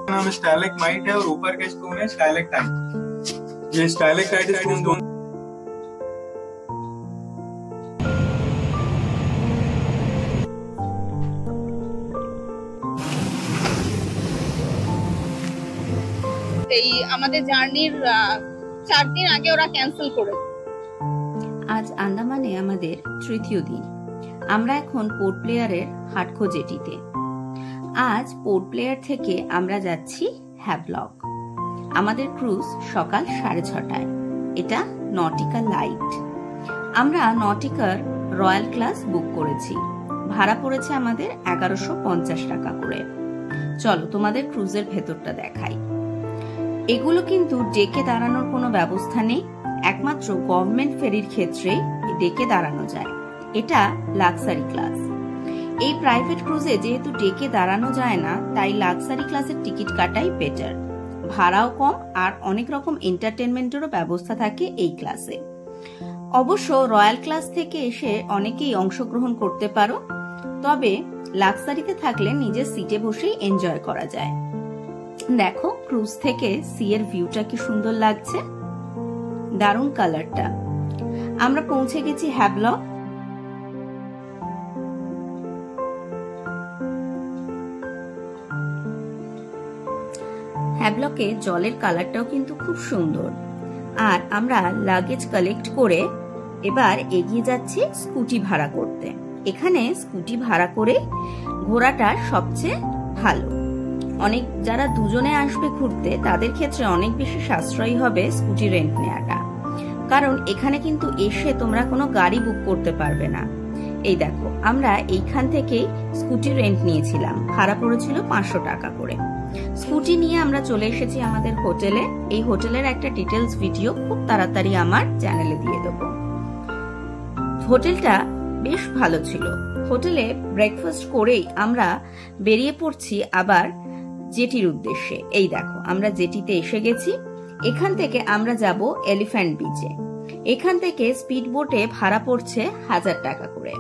नाम स्टाइलेक्टाइट है और ऊपर का स्टोन है स्टाइलेक्टाइट। ये स्टाइलेक्टाइट स्टोन दोनों এই আমাদের জার্নির 4 দিন আগে ওরা ক্যান্সেল করেছে। আজ আন্দামানে আমাদের তৃতীয় দিন। আমরা এখন পোর্ট ব্লেয়ারের হাটখো জেটিতে। আজ পোর্ট ব্লেয়ার থেকে আমরা যাচ্ছি হ্যাভলক। আমাদের ক্রুজ সকাল 6:30টায়। এটা নটিকা লাইট। আমরা নটিকার রয়্যাল ক্লাস বুক করেছি। ভাড়া পড়েছে আমাদের 1150 টাকা করে। চলো তোমাদের ক্রুজের ভেতরটা দেখাই। এগুলো কিন্তু ডেকে দাঁড়ানোর কোনো ব্যবস্থা নেই, একমাত্র গভর্নমেন্ট ফেরির ক্ষেত্রে ডেকে দাঁড়ানো যায়। এটা লাক্সারি ক্লাস। এই প্রাইভেট ক্রুজে যেহেতু ডেকে দাঁড়ানো যায় না, তাই লাক্সারি ক্লাসের টিকিট কাটাই বেটার। ভাড়াও কম আর অনেক রকম এন্টারটেনমেন্টেরও ব্যবস্থা থাকে এই ক্লাসে। অবশ্য রয়্যাল ক্লাস থেকে এসে অনেকেই অংশগ্রহণ করতে পারো, তবে লাক্সারিতে থাকলে নিজের সিটে বসেই এনজয় করা যায়। দেখো ক্রুজ থেকে সি এর ভিউটা কি সুন্দর লাগছে, দারুণ কালারটা। আমরা পৌঁছে গেছি হ্যাভলক। হ্যাভলকে জলের কালারটাও কিন্তু খুব সুন্দর। আর আমরা লাগেজ কালেক্ট করে এবার এগিয়ে যাচ্ছি স্কুটি ভাড়া করতে। এখানে স্কুটি ভাড়া করে ঘোরাটা সবচেয়ে ভালো। অনেক যারা দুজনে আসবে ঘুরতে তাদের ক্ষেত্রে অনেক বেশি সাশ্রয়ী হবে স্কুটি রেন্ট নেওয়াটা, কারণ এখানে কিন্তু এসে তোমরা কোনো গাড়ি বুক করতে পারবে না। এই দেখো আমরা এইখান থেকেই স্কুটি রেন্ট নিয়েছিলাম, ভাড়া পড়েছিল 500 টাকা করে। স্কুটি নিয়ে আমরা চলে এসেছি আমাদের হোটেলে। এই হোটেলের একটা ডিটেলস ভিডিও খুব তাড়াতাড়ি আমার চ্যানেলে দিয়ে দেবো। হোটেলটা বেশ ভালো ছিল। হোটেলে ব্রেকফাস্ট করেই আমরা বেরিয়ে পড়ছি আবার জেটির উদ্দেশ্যে। এই দেখো আমরা জেটিতে এসে গেছি। এখান থেকে আমরা যাব এলিফ্যান্ট বিচে। এখান থেকে স্পিড বোটে ভাড়া পড়ছে 1000 টাকা করে।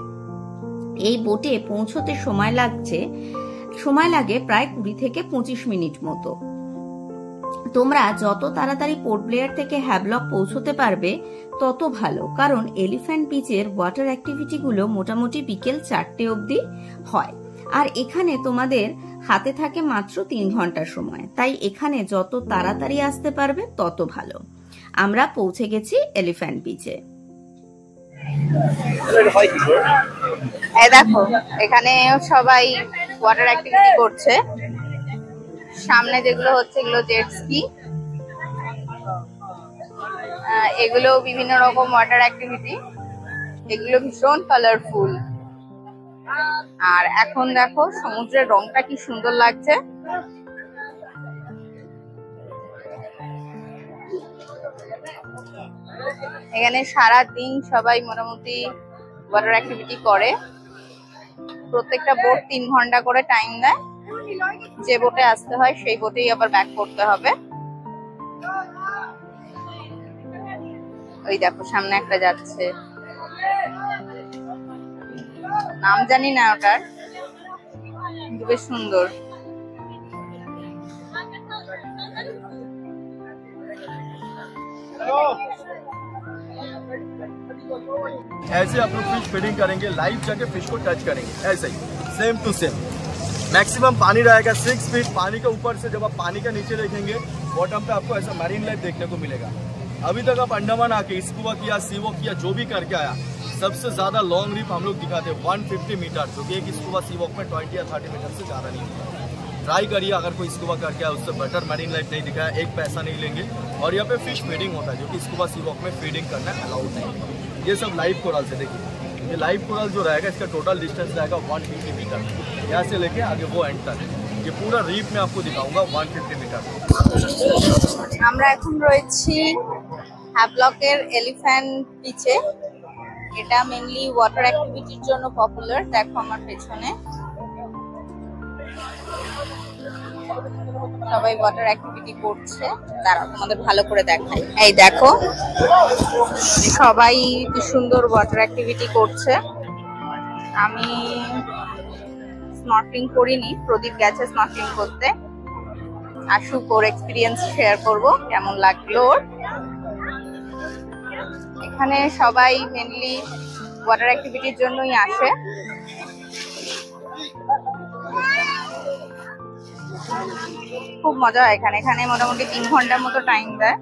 এই বোটে পৌঁছতে সময় লাগে প্রায় 20 থেকে 25 মিনিট মতো। তোমরা যত তাড়াতাড়ি পোর্ট ব্লেয়ার থেকে হ্যাভলক পৌঁছতে পারবে তত ভালো, কারণ এলিফ্যান্ট বিচের ওয়াটার অ্যাক্টিভিটি গুলো মোটামুটি বিকেল 4টে অবধি হয়। আর এখানে তোমাদের হাতে থাকে মাত্র 3 ঘন্টার সময়, তাই এখানে যত তাড়াতাড়ি আসতে পারবে তত ভালো। আমরা পৌঁছে গেছি এলিফ্যান্ট বিচে। দেখো এখানে সবাই ওয়াটার অ্যাক্টিভিটি করছে। সামনে যেগুলো হচ্ছে এগুলো জেট স্কি, এগুলো বিভিন্ন রকম ওয়াটার অ্যাক্টিভিটি। এগুলো ভীষণ কালারফুল। আর এখন দেখো সমুদ্রের রংটা কি সুন্দর লাগছে। এখানে সারা দিন সবাই মোটামুটি ওয়াটার অ্যাক্টিভিটি করে। প্রত্যেকটা বোট 3 ঘন্টা করে টাইম দেয়। যে বোটে আসতে হয় সেই বোটেই আবার ব্যাক করতে হবে। ওই দেখো সামনে একটা যাচ্ছে, নাম জানি না ওটার, কিন্তু বেশ সুন্দর। ऐसे आप लोग फिश फीडिंग करेंगे, लाइव जाके फिश को टच करेंगे, ऐसे ही सेम टू सेम। मैक्सिमम पानी रहेगा 6 फीट। पानी के ऊपर से जब आप पानी के नीचे देखेंगे बॉटम पे आपको ऐसा मैरीन लाइफ देखने को मिलेगा। अभी तक आप अंडमान आके स्कूबा किया, सीवो किया, जो भी करके आया, सबसे ज्यादा लॉन्ग रिप हम लोग दिखाते हैं 150 मीटर, जो कि एक स्कूबा सीवॉक में 20 या 30 मीटर से ज्यादा नहीं होता। ट्राई करिए, अगर कोई स्कूबा करके आया उससे बेटर मैरीन लाइफ नहीं दिखाया, एक पैसा नहीं लेंगे। और यहाँ पे फिश फीडिंग होता है, जो कि स्कूबा सीवॉक में फीडिंग करना अलाउड नहीं है। ये सब लाइव कोरल से देखिए, ये लाइव कोरल जो रहेगा इसका टोटल डिस्टेंस रहेगा 150 मीटर, यहाँ से लेके आगे वो एंड तक। ये पूरा रीफ में आपको दिखाऊंगा 150 मीटर। আমরা এখন রয়েছি হ্যাভলকের এলিফ্যান্ট বিচে। এটা মেইনলি ওয়াটার অ্যাক্টিভিটির জন্য পপুলার। দেখো আমার পেছনে সবাই ওয়াটার অ্যাক্টিভিটি করছে। দাঁড়াও তোমাদের ভালো করে দেখাই। এই দেখো সবাই কি সুন্দর ওয়াটার অ্যাক্টিভিটি করছে। আমি স্নর্কেলিং করিনি, প্রদীপ গেছে স্নর্কেলিং করতে। আসুক, ওর এক্সপিরিয়েন্স শেয়ার করব কেমন লাগলো ওর। এখানে সবাই মেনলি ওয়াটার অ্যাক্টিভিটির জন্যই আসে। খুব মজা হয় এখানে। এখানে মোটামুটি 3 ঘন্টার মতো টাইম দেয়।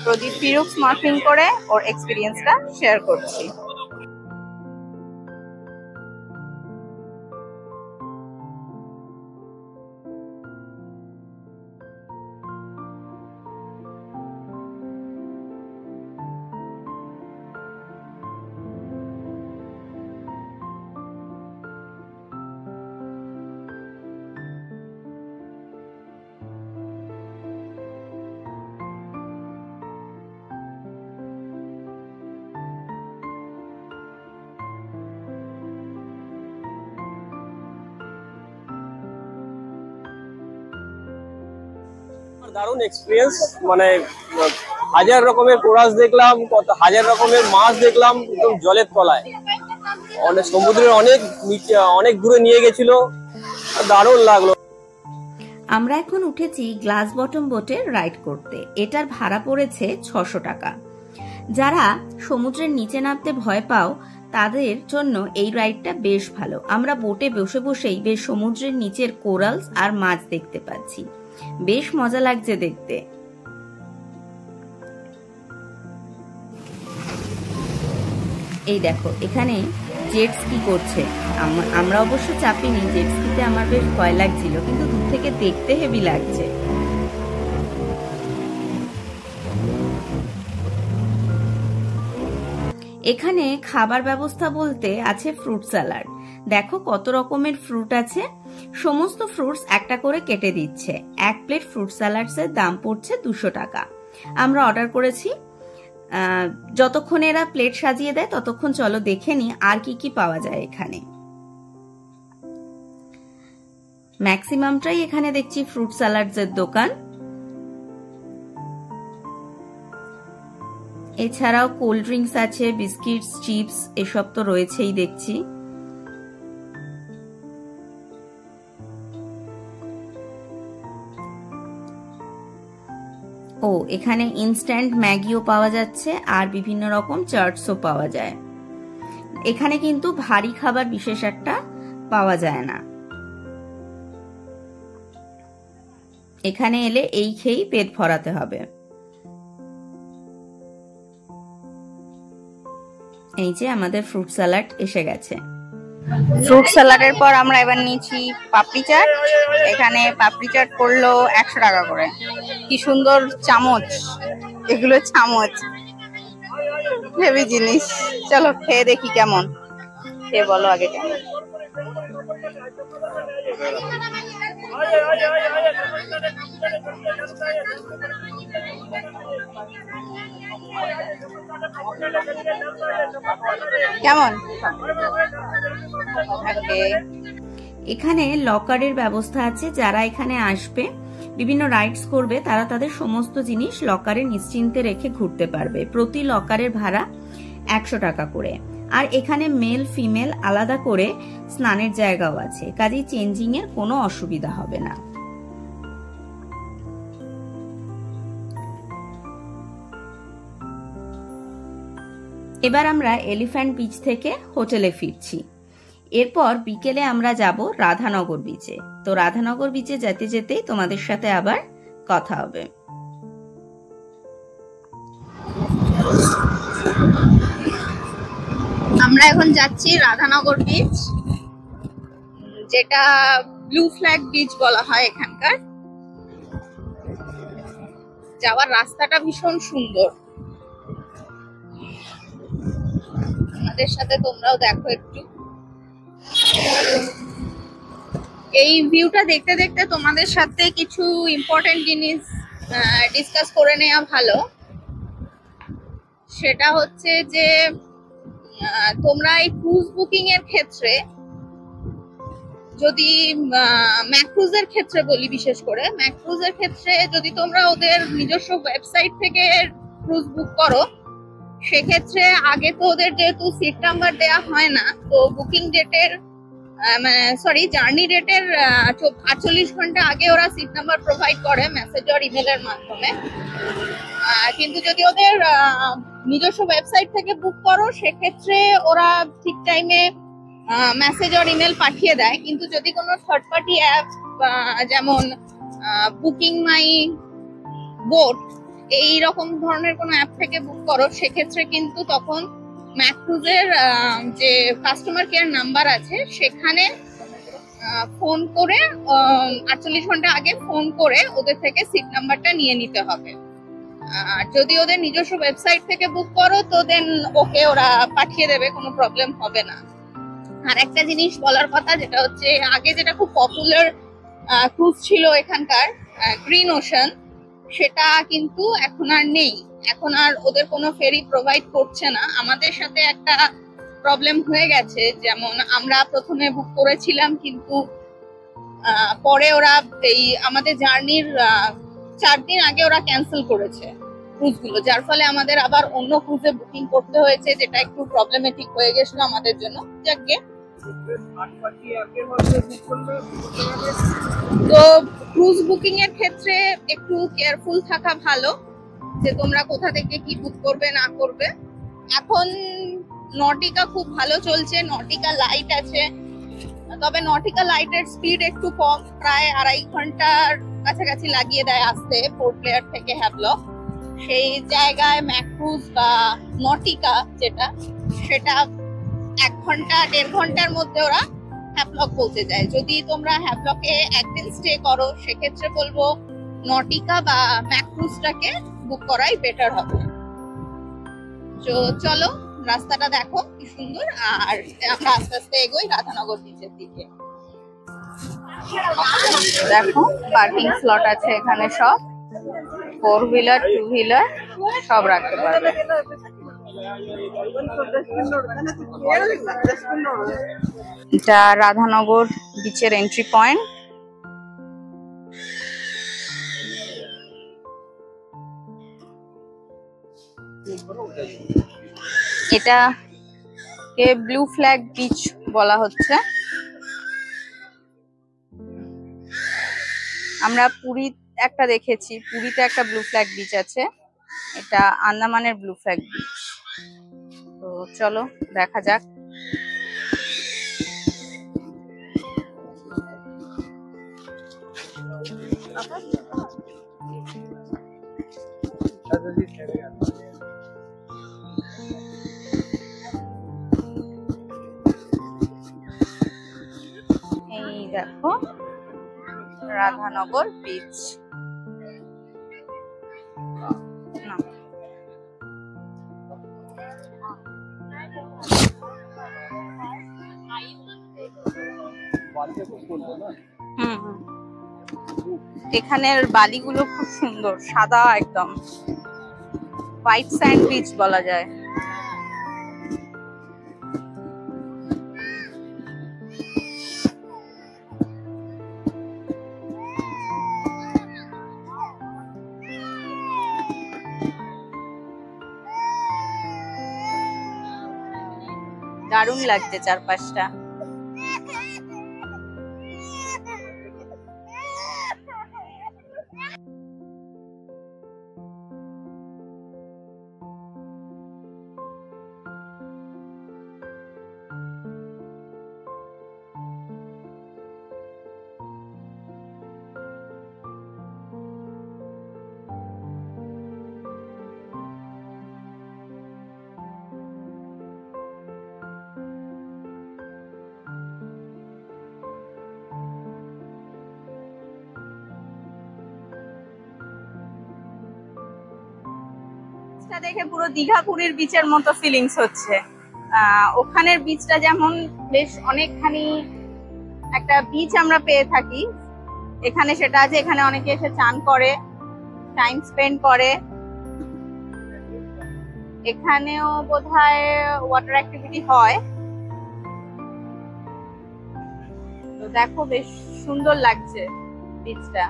প্রদীপ ফিরুক স্নর্কেলিং করে ওর এক্সপিরিয়েন্সটা শেয়ার করছি। দারুণ এক্সপিরিয়েন্স, মানে হাজার রকমের কোরাস দেখলাম, কত হাজার রকমের মাছ দেখলাম একদম জলের তলায়। অনেক সমুদ্রের অনেক দূরে নিয়ে গেছিল, দারুণ লাগলো। আমরা এখন উঠেছি গ্লাস বটম বোটে রাইড করতে। এটার ভাড়া পড়েছে 600 টাকা। যারা সমুদ্রের নিচে নামতে ভয় পাও তাদের জন্য এই রাইডটা বেশ ভালো। আমরা বোটে বসে বসেই বেশ সমুদ্রের নিচের কোরালস আর মাছ দেখতে পাচ্ছি, বেশ মজা লাগছে দেখতে। এই দেখো এখানে জেট স্কি করছে। আমরা অবশ্য চাপিনি, জেট স্কিতে আমার বেশ ভয় লাগছিল, কিন্তু দূর থেকে দেখতে হেভি লাগছে। এখানে খাবার ব্যবস্থা বলতে আছে ফ্রুট স্যালাড। দেখো কত রকমের ফ্রুট আছে, সমস্ত ফ্রুটস একটা করে কেটে দিচ্ছে। এক প্লেট ফ্রুট স্যালাডস এর দাম পড়ছে 200 টাকা। আমরা অর্ডার করেছি। যতক্ষণ এরা প্লেট সাজিয়ে দেয় ততক্ষণ চলো দেখে নি আর কি কি পাওয়া যায় এখানে। ম্যাক্সিমামটাই এখানে দেখছি ফ্রুট স্যালাডস এর দোকান। এছাড়াও কোল্ড ড্রিঙ্কস আছে, বিস্কিটস, চিপস এসব তো রয়েছেই দেখছি। ও এখানে ইনস্ট্যান্ট ম্যাগিও পাওয়া যাচ্ছে আর বিভিন্ন রকম চাটসও পাওয়া যায়। এখানে কিন্তু ভারী খাবার বিশেষ একটা পাওয়া যায় না। এখানে এলে এই খেয়েই পেট ভরাতে হবে। এই যে আমাদের ফ্রুট স্যালাড এসে গেছে। ফ্রুট স্যালাডের পর আমরা এবার নিয়েছি পাপড়ি চাট। এখানে পাপড়ি চাট পড়লো 100 টাকা করে। কি সুন্দর চামচ, এগুলো চামচ, হেভি জিনিস। চলো খেয়ে দেখি কেমন, খেয়ে বলো আগে কেমন। কেমন? এখানে লকারের ব্যবস্থা আছে। যারা এখানে আসবে বিভিন্ন রাইডস করবে তারা তাদের সমস্ত জিনিস লকারে নিশ্চিন্তে রেখে ঘুরতে পারবে। প্রতি লকারের ভাড়া 100 টাকা করে। আর এখানে মেল ফিমেল আলাদা করে স্নানের জায়গাও আছে, কাজেই চেঞ্জিং এর কোনো অসুবিধা হবে না। এবার আমরা এলিফ্যান্ট বিচ থেকে হোটেলে ফিরছি। এরপর বিকেলে আমরা যাব রাধানগর বিচে। তো রাধানগর বিচে যেতে যেতেই তোমাদের সাথে আবার কথা হবে। আমরা এখন যাচ্ছি রাধানগর বিচ, যেটা ব্লু ফ্ল্যাগ বিচ বলা হয় এখানকার। যাওয়ার রাস্তাটা ভীষণ সুন্দর। আমাদের সাথে তোমরাও দেখো একটু। এই ভিউটা দেখতে দেখতে তোমাদের সাথে কিছু ইম্পর্টেন্ট জিনিস ডিসকাস করে নেওয়া ভালো। সেটা হচ্ছে যে তোমরা এই ক্রুজ বুকিং এর ক্ষেত্রে, যদি ম্যাক্রুজের ক্ষেত্রে বলি, বিশেষ করে ম্যাক্রুজের ক্ষেত্রে যদি তোমরা ওদের নিজস্ব ওয়েবসাইট থেকে ক্রুজ বুক করো, সেক্ষেত্রে আগে তো ওদের যেহেতু সিট নাম্বার দেওয়া হয় না, তো বুকিং ডেটের সরি জার্নি ডেটের 48 ঘন্টা আগে ওরা সিট নাম্বার প্রোভাইড করে মেসেজ আর ইমেলের মাধ্যমে। কিন্তু যদি ওদের নিজস্ব ওয়েবসাইট থেকে বুক করো সেক্ষেত্রে ওরা ঠিক টাইমে মেসেজ আর ইমেল পাঠিয়ে দেয়। কিন্তু যদি কোনো থার্ড পার্টি অ্যাপ যেমন বুকিং মাই বোট এই রকম ধরনের কোনো অ্যাপ থেকে বুক করো সেক্ষেত্রে কিন্তু তখন ম্যাক্রুজের যে কাস্টমার কেয়ার নাম্বার আছে সেখানে ফোন করে 48 ঘন্টা আগে ফোন করে ওদের থেকে সিট নাম্বারটা নিয়ে নিতে হবে। আর যদি ওদের নিজস্ব ওয়েবসাইট থেকে বুক করো তো দেন ওকে ওরা পাঠিয়ে দেবে, কোনো প্রবলেম হবে না। আর একটা জিনিস বলার কথা, যেটা হচ্ছে আগে যেটা খুব পপুলার ক্রুজ ছিল এখানকার গ্রিন ওশান, সেটা কিন্তু এখন আর নেই। এখন আর ওদের কোনো ফেরি প্রোভাইড করছে না। আমাদের সাথে একটা প্রবলেম হয়ে গেছে, যেমন আমরা প্রথমে বুক করেছিলাম কিন্তু পরে ওরা এই আমাদের জার্নির 4 দিন আগে ওরা ক্যান্সেল করেছে ক্রুজগুলো, যার ফলে আমাদের আবার অন্য ক্রুজে বুকিং করতে হয়েছে, যেটা একটু প্রবলেমেটিক হয়ে গেছিল আমাদের জন্য। যাকে তো ক্রুজ বুকিং এর ক্ষেত্রে একটু কেয়ারফুল থাকা ভালো যে তোমরা কোথা থেকে কি বুক করবে না করবে। এখন নটিকা খুব ভালো চলছে, নটিকা লাইট আছে, তবে নটিকা লাইটের স্পিড একটু কম, প্রায় 2.5 ঘন্টার কাছাকাছি লাগিয়ে দেয় আসতে পোর্ট ব্লেয়ার থেকে হ্যাভলক। সেই জায়গায় ম্যাক্রুজ বা নটিকা যেটা, সেটা 1 ঘন্টা 1.5 ঘন্টার মধ্যে ওরা হ্যাভলক পৌঁছে যায়। যদি তোমরা হ্যাভলকে একদিন স্টে করো সেক্ষেত্রে বলবো নটিকা বা ম্যাক্রুজটাকে বুক করাই বেটার হবে। তো চলো রাস্তাটা দেখো কি সুন্দর, আর আমরা আস্তে আস্তে এগোই রাধানগর বিচের দিকে। দেখো পার্কিং স্লট আছে এখানে, সব 4 হুইলার 2 হুইলার সব রাখতে পারবে। এটা রাধানগর বিচের এন্ট্রি পয়েন্ট। এটা কে ব্লু ফ্ল্যাগ বিচ বলা হচ্ছে। আমরা পুরী একটা দেখেছি, পুরীতে একটা ব্লু ফ্ল্যাগ বিচ আছে, এটা আন্দামানের ব্লু ফ্ল্যাগ বিচ। তো চলো দেখা যাক। এই দেখো রাধানগর বিচ। এখানের বালিগুলো খুব সুন্দর, সাদা একদম, হোয়াইট স্যান্ড বিচ বলা যায়। দারুণ লাগছে চারপাশটা। দেখে পুরো দীঘা পুরীর বিচের মতো ফিলিংস হচ্ছে। ওখানের বিচটা যেমন বেশ অনেকখানি একটা বিচ আমরা পেয়ে থাকি, এখানে সেটা আছে। এখানে অনেকে এসে চান করে, টাইম স্পেন্ড করে। এখানেও বোধহয় ওয়াটার অ্যাক্টিভিটি হয়। তো দেখো বেশ সুন্দর লাগছে বিচটা।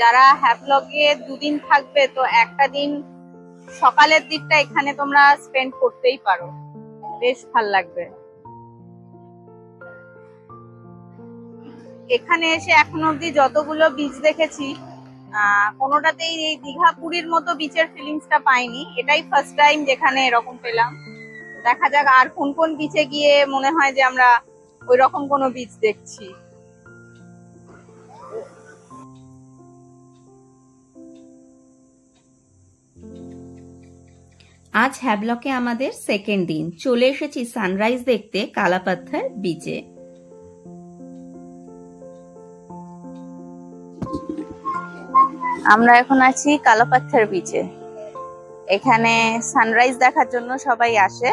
যারা হ্যাভলগে দুদিন থাকবে তো একটা দিন সকালের দিকটা এখানে তোমরা স্পেন্ড করতেই পারো, বেশ ভাল লাগবে। এখানে এসে এখন অব্দি যতগুলো বিচ দেখেছি কোনোটাতেই এই দীঘা পুরীর মতো বিচের ফিলিংসটা পাইনি, এটাই ফার্স্ট টাইম যেখানে এরকম পেলাম। দেখা যাক আর কোন কোন বিচে গিয়ে মনে হয় যে আমরা ওই রকম কোনো বিচ দেখছি। আজ হ্যাভলকে আমাদের সেকেন্ড দিন, চলে এসেছি সানরাইজ দেখতে কালাপাথর বিচে। আমরা এখন আছি কালাপাথর বিচে। এখানে সানরাইজ দেখার জন্য সবাই আসে।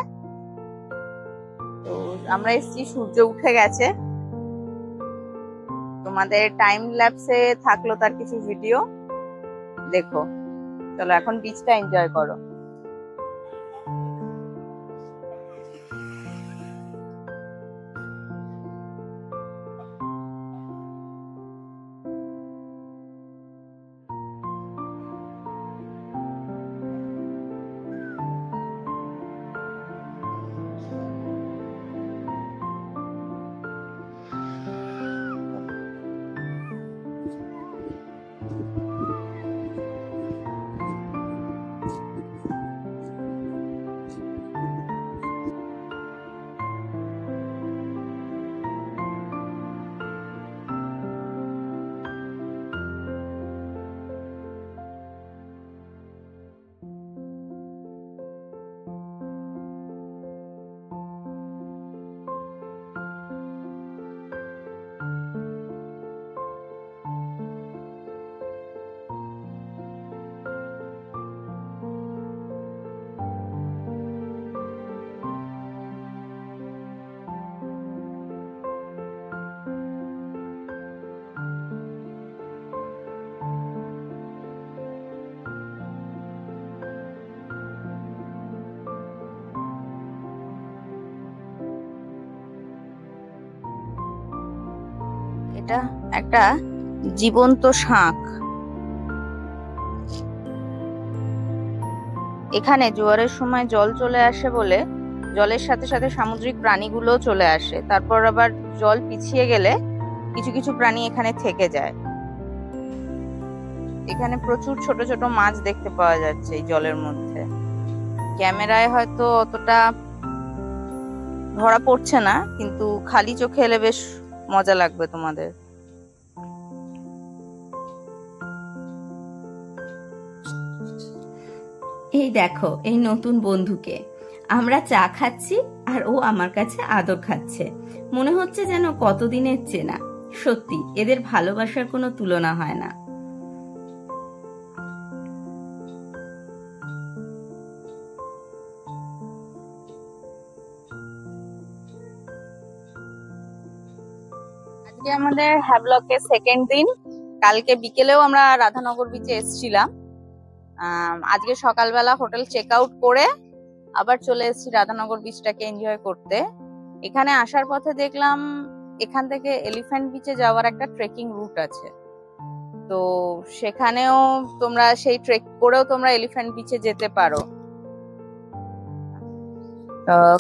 তো আমরা এসেছি, সূর্য উঠে গেছে। তোমাদের টাইম ল্যাপসে থাকলো তার কিছু ভিডিও দেখো। চলো এখন বিচটা এনজয় করো। এটা একটা জীবন্ত শাঁখ। এখানে জোয়ারের সময় জল চলে আসে বলে জলের সাথে সাথে সামুদ্রিক প্রাণীগুলো চলে আসে, তারপর আবার জল পিছিয়ে গেলে কিছু কিছু প্রাণী এখানে থেকে যায়। এখানে প্রচুর ছোট ছোট মাছ দেখতে পাওয়া যাচ্ছে এই জলের মধ্যে। ক্যামেরায় হয়তো অতটা ধরা পড়ছে না, কিন্তু খালি চোখে এলে বেশ মজা লাগবে তোমাদের। এই দেখো এই নতুন বন্ধুকে, আমরা চা খাচ্ছি আর ও আমার কাছে আদর খাচ্ছে। মনে হচ্ছে যেন কতদিনের চেনা। সত্যি এদের ভালোবাসার কোনো তুলনা হয় না। আজকে আমাদের হ্যাভলকের সেকেন্ড দিন। কালকে বিকেলেও আমরা রাধানগর বিচে এসেছিলাম। আজকে সকালবেলা হোটেল চেক আউট করে আবার চলে এসেছি রাধানগর বিচটাকে এনজয় করতে। এখানে আসার পথে দেখলাম এখান থেকে এলিফ্যান্ট বিচে যাওয়ার একটা ট্রেকিং রুট আছে, তো সেখানেও তোমরা সেই ট্রেক করেও তোমরা এলিফ্যান্ট বিচে যেতে পারো।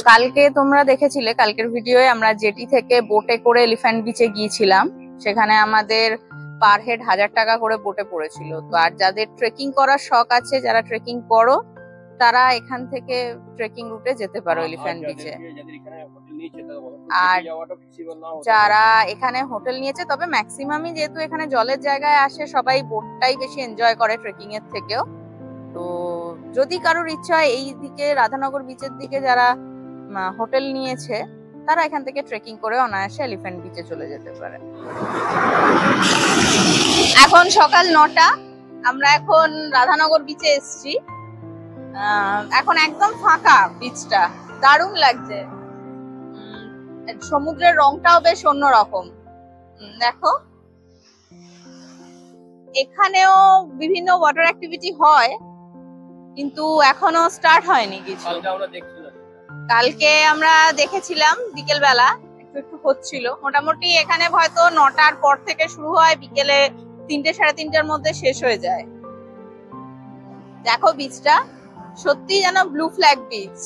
কালকে তোমরা দেখেছিলে, কালকের ভিডিওয়ে আমরা জেটি থেকে বোটে করে এলিফ্যান্ট বিচে গিয়েছিলাম। সেখানে আমাদের পার হেড 1000 টাকা করে বোটে পড়েছিল। তো আর যাদের ট্রেকিং করার শখ আছে, যারা ট্রেকিং করো, তারা এখান থেকে ট্রেকিং রুটে যেতে পারো এলিফ্যান্ট বিচে। আর যারা এখানে হোটেল নিয়েছে, তবে ম্যাক্সিমামই যেহেতু এখানে জলের জায়গায় আসে, সবাই বোটটাই বেশি এনজয় করে ট্রেকিং এর থেকেও। তো যদি কারোর ইচ্ছা হয় এই দিকে রাধানগর বিচের দিকে যারা হোটেল নিয়েছে, তারা এখান থেকে ট্রেকিং করে অনায়াসে এলিফ্যান্ট বিচে চলে যেতে পারে। এখন সকাল 9টা, আমরা এখন রাধানগর বিচে এসেছি। এখন একদম ফাঁকা বিচটা, দারুণ লাগছে। সমুদ্রের রংটাও বেশ অন্যরকম। দেখো এখানেও বিভিন্ন ওয়াটার অ্যাক্টিভিটি হয়, কিন্তু এখনো স্টার্ট হয়নি কিছু। কালকে আমরা দেখেছিলাম বিকেল বেলা একটু একটু হচ্ছিল। মোটামুটি এখানে হয়তো 9টার পর থেকে শুরু হয়, বিকেলে 3টে 3:30টার মধ্যে শেষ হয়ে যায়। দেখো বিচটা সত্যি যেন ব্লু ফ্ল্যাগ বিচ,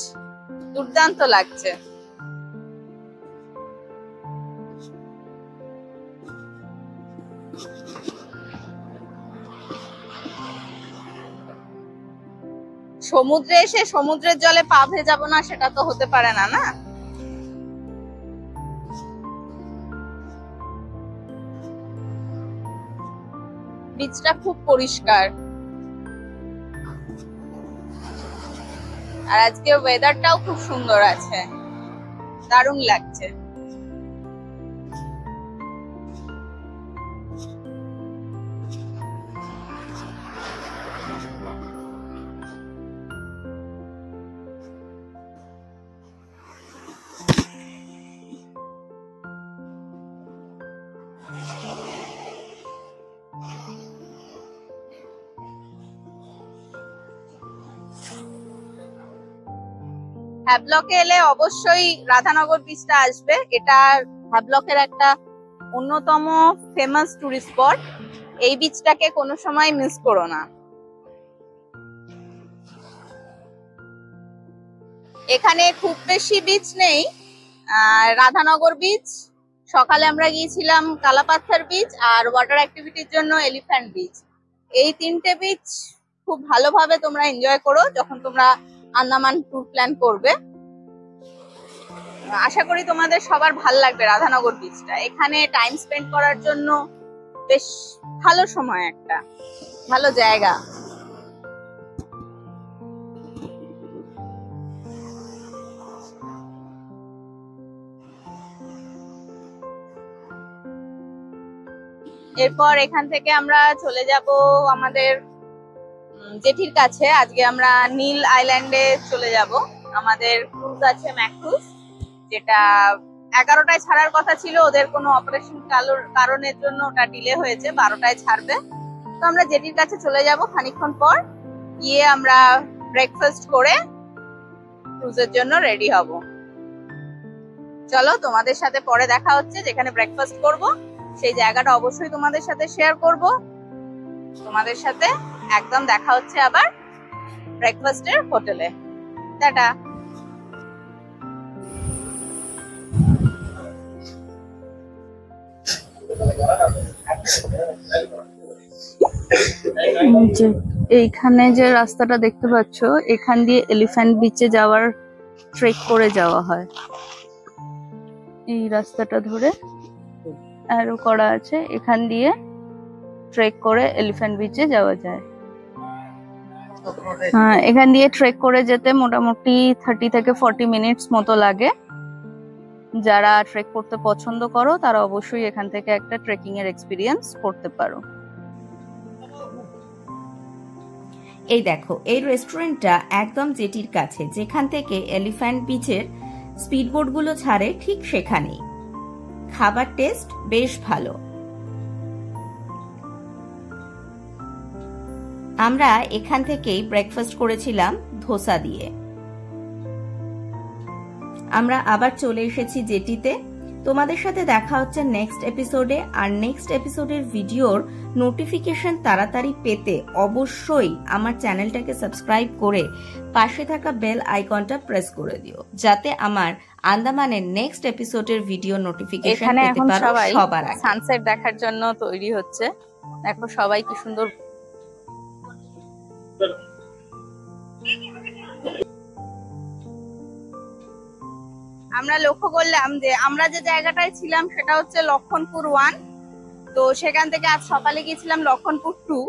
দুর্দান্ত লাগছে। সমুদ্রে এসে সমুদ্রের জলে পা ভেজাবো না সেটা তো হতে পারে না, না? বিচটা খুব পরিষ্কার আর আজকে ওয়েদারটাও খুব সুন্দর আছে, দারুণ লাগছে। হ্যাভলকে এলে অবশ্যই রাধানগর বিচটা আসবে। এটা হ্যাভলকের একটা অন্যতম ফেমাস টুরিস্ট স্পট। এই বিচটাকে কোনো সময় মিস করো না। এখানে খুব বেশি বিচ নেই। রাধানগর বিচ, সকালে আমরা গিয়েছিলাম কালাপাথর বিচ, আর ওয়াটার অ্যাক্টিভিটির জন্য এলিফ্যান্ট বিচ। এই 3টে বিচ খুব ভালোভাবে তোমরা এনজয় করো যখন তোমরা আন্দামান ট্যুর প্ল্যান করবে। আশা করি তোমাদের সবার ভালো লাগবে রাধানগর বিচটা। এখানে টাইম স্পেন্ড করার জন্য বেশ ভালো সময়, একটা ভালো জায়গা। এরপর এখান থেকে আমরা চলে যাব আমাদের জেঠির কাছে। আজকে আমরা নীল আইল্যান্ডে চলে যাব। আমাদের ক্রুজ আছে ম্যাক্রুজ, যেটা 11টায় ছাড়ার কথা ছিল, ওদের কোনো অপারেশন কারণের জন্য ওটা ডিলে হয়েছে, 12টায় ছাড়বে। তো আমরা জেঠির কাছে চলে যাব খানিকক্ষণ পর, গিয়ে আমরা ব্রেকফাস্ট করে ক্রুজের জন্য রেডি হব। চলো তোমাদের সাথে পরে দেখা হচ্ছে, যেখানে ব্রেকফাস্ট করব সেই জায়গাটা অবশ্যই তোমাদের সাথে শেয়ার করব। তোমাদের সাথে একদম দেখা হচ্ছে আবার ব্রেকফাস্টের হোটেলে। টাটা। এইখানে যে রাস্তাটা দেখতে পাচ্ছ, এখান দিয়ে এলিফ্যান্ট বিচে যাওয়ার ট্রেক করে যাওয়া হয়। এই রাস্তাটা ধরে অ্যারো করা আছে, এখান দিয়ে ট্রেক করে এলিফ্যান্ট বিচে যাওয়া যায়। হ্যাঁ, এখান দিয়ে ট্রেক করে যেতে মোটামুটি 30 থেকে 40 মিনিটস মতো লাগে। যারা ট্রেক করতে পছন্দ করো তারা অবশ্যই এখান থেকে একটা ট্রেকিং এর এক্সপিরিয়েন্স করতে পারো। এই দেখো, এই রেস্টুরেন্টটা একদম জেটির কাছে, যেখান থেকে এলিফ্যান্ট বিচের স্পিডবোট গুলো ছাড়ে ঠিক সেখানেই। খাবার টেস্ট বেশ ভালো। আমরা এখান থেকেই ব্রেকফাস্ট করেছিলাম ধোসা দিয়ে। আমরা আবার চলে এসেছি জেটিতে। তোমাদের সাথে দেখা হচ্ছে নেক্সট এপিসোডে। আর নেক্সট এপিসোডের ভিডিওর নোটিফিকেশন তাড়াতাড়ি পেতে অবশ্যই আমার চ্যানেলটাকে সাবস্ক্রাইব করে পাশে থাকা বেল আইকনটা প্রেস করে দিও, যাতে আমার আন্দামানের নেক্সট এপিসোডের ভিডিও নোটিফিকেশন পেতে পারো সবার আগে। সানসেট দেখার জন্য তৈরি হচ্ছে, দেখো সবাই কি সুন্দর। আমরা লক্ষ্য করলাম যে আমরা যে জায়গাটায় ছিলাম সেটা হচ্ছে লক্ষণপুর 1। তো সেখান থেকে আজ সকালে গিয়েছিলাম লক্ষণপুর 2।